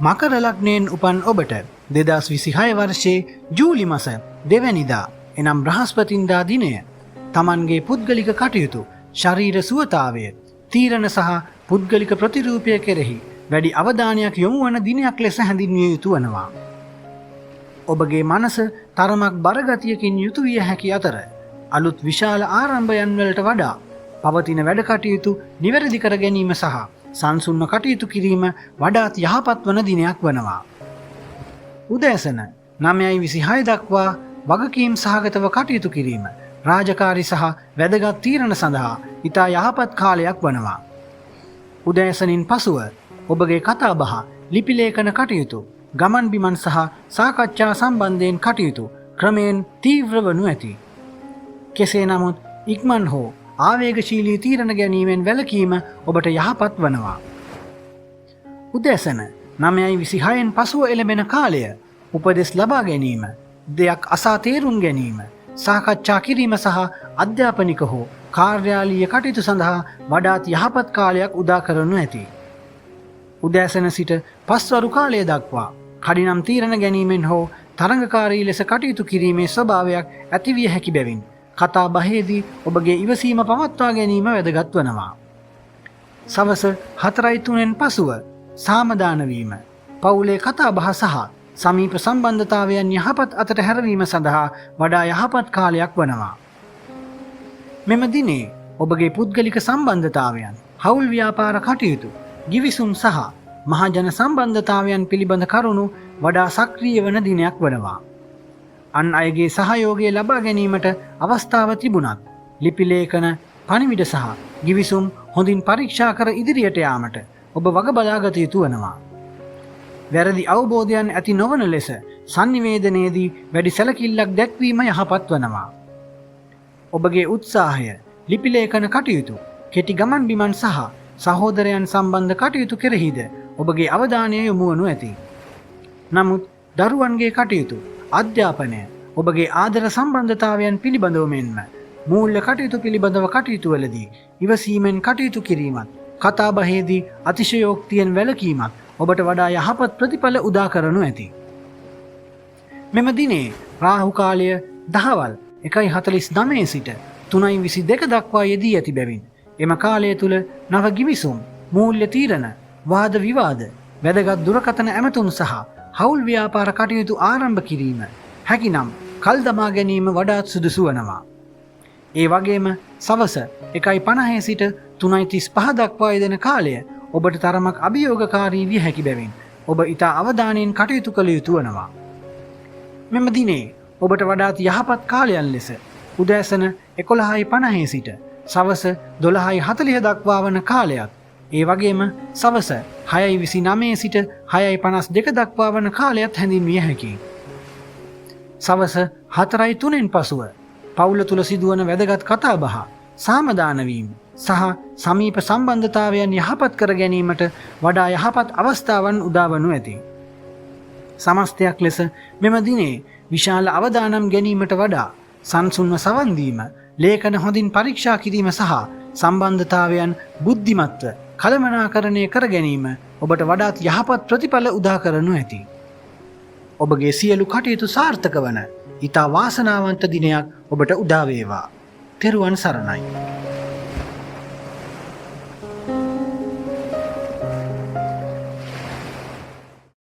මකර ලග්නයෙන් උපන් ඔබට 2026 වර්ෂයේ ජූලි මාස 2 වෙනිදා එනම් බ්‍රහස්පතින්දා දිනය තමන්ගේ පුද්ගලික කටයුතු, ශරීර සුවතාවය, තීරණ සහ පුද්ගලික ප්‍රතිරූපය කෙරෙහි වැඩි අවධානයක් යොමු වන දිනයක් ලෙස හැඳින්විය යුතු වනවා. ඔබගේ මනස තරමක් බරගතියකින් යුතු විය හැකි අතර අලුත් විශාල ආරම්භයන් වලට වඩා පවතින වැඩ කටයුතු නිවැරදි කර ගැනීම සහ සංසුන්ව කටයුතු කිරීම වඩාත් යහපත් වන දිනයක් වනවා. උදෑසන 9:26 දක්වා වගකීම් සහගතව කටයුතු කිරීම, රාජකාරී සහ වැදගත් තීරණ සඳහා ඉතා යහපත් කාලයක් වනවා. උදෑසනින් පසුව ඔබගේ කතාබහ, ලිපි ලේඛන කටයුතු, ගමන් බිමන් සහ සාකච්ඡා සම්බන්ධයෙන් කටයුතු ක්‍රමයෙන් තීව්‍ර වනු ඇති. කෙසේ නමුත් ඉක්මන් හෝ ආවේගශීලී තීරණ ගැනීමෙන් වැළකීම ඔබට යහපත් වනවා. උදෑසන 9:26න් පසුව එළඹෙන කාලය උපදෙස් ලබා ගැනීම, දෙයක් අසා තේරුම් ගැනීම, සාකච්ඡා කිරීම සහ අධ්‍යාපනික හෝ කාර්යාලීය කටයුතු සඳහා වඩාත් යහපත් කාලයක් උදා කරනු ඇති. උදෑසන සිට පස්වරු කාලය දක්වා කඩිනම් තීරණ ගැනීමෙන් හෝ තරඟකාරී ලෙස කටයුතු කිරීමේ ස්වභාවයක් ඇතිවිය හැකි බැවින් කතා බහේදී ඔබගේ ඉවසීම පවත්වා ගැනීම වැදගත් වනවා. සවස 4:03න් පසුව සාමදාන වීම, පවුලේ කතා බහ සහ සමීප සම්බන්ධතාවයන් යහපත් අතට හැරවීම සඳහා වඩා යහපත් කාලයක් වනවා. මෙම දිනේ ඔබගේ පුද්ගලික සම්බන්ධතාවයන්, හවුල් ව්‍යාපාර කටයුතු, ගිවිසුම් සහ මහජන සම්බන්ධතාවයන් පිළිබඳ කරුණු වඩා සක්‍රිය වන දිනයක් වනවා. අන් අයගේ සහයෝගය ලබා ගැනීමට අවස්ථාව තිබුණත් ලිපි ලේඛන, පණිවිඩ සහ ගිවිසුම් හොඳින් පරීක්ෂා කර ඉදිරියට යාමට ඔබ වග බලාගත යුතු වනවා. වැරදි අවබෝධයන් ඇති නොවන ලෙස sannivedanයේදී වැඩි සැලකිල්ලක් දැක්වීම යහපත් වනවා. ඔබගේ උත්සාහය, ලිපි ලේඛන කටයුතු, කෙටි ගමන් බිමන් සහ සහෝදරයන් සම්බන්ධ කටයුතු කෙරෙහිද ඔබගේ අවධානය යොමු වනු ඇති. නමුත් දරුවන්ගේ කටයුතු, අධ්‍යාපනය, ඔබගේ ආදර සම්බන්ධතාවයන් පිළිබඳව මෙන්ම මූල්‍ය කටයුතු පිළිබඳව කටයුතුවලදී ඉවසීමෙන් කටයුතු කිරීමත්, කතාබහේදී අතිශයෝක්තියෙන් වැළකීමත් ඔබට වඩා යහපත් ප්‍රතිඵල උදා කරනු ඇති. මෙම දිනේ රාහු කාලය දහවල් 1:49 සිට 3:22 දක්වා යෙදී ඇති බැවින් එම කාලය තුල නව ගිවිසුම්, මූල්‍ය තීරණ, වාද විවාද, වැදගත් දුරකථන ඇමතුම් සහ හවුල් ව්‍යාපාර කටයුතු ආරම්භ කිරීම, හැකිනම් කල් දමා ගැනීම වඩාත් සුදුසු වනවා. ඒ වගේම සවස 1:50 සිට 3:35 දක්වා යෙදෙන කාලය ඔබට තරමක් අභියෝගකාරී විය හැකි බැවින් ඔබ ඉතා අවධානයෙන් කටයුතු කළ යුතු වනවා. මෙම දිනේ ඔබට වඩාත් යහපත් කාලයන් ලෙස උදෑසන 11:50 සිට සවස 12:40 දක්වා වන කාලයත්, ඒ වගේම සවස 6:29 සිට 6:52 දක්වා වන කාලයත් හැඳින්විය හැකියි. සවස 4:03න් පසුව පවුල තුල සිදුවන වැදගත් කතාබහ, සාමදාන වීම සහ සමීප සම්බන්ධතාවයන් යහපත් කර ගැනීමට වඩා යහපත් අවස්ථාවන් උදා වනු ඇති. සමස්තයක් ලෙස මෙම දිනේ විශාල අවදානම් ගැනීමට වඩා සංසුන්ව සවන් දීම, ලේඛන හොඳින් පරීක්ෂා කිරීම සහ සම්බන්ධතාවයන් බුද්ධිමත්ව කළමනාකරණය කර ගැනීම ඔබට වඩාත් යහපත් ප්‍රතිඵල උදා කරනු ඇති. ඔබගේ සියලු කටයුතු සාර්ථක වන ඉතා වාසනාවන්ත දිනයක් ඔබට උදා වේවා. තෙරුවන් සරණයි.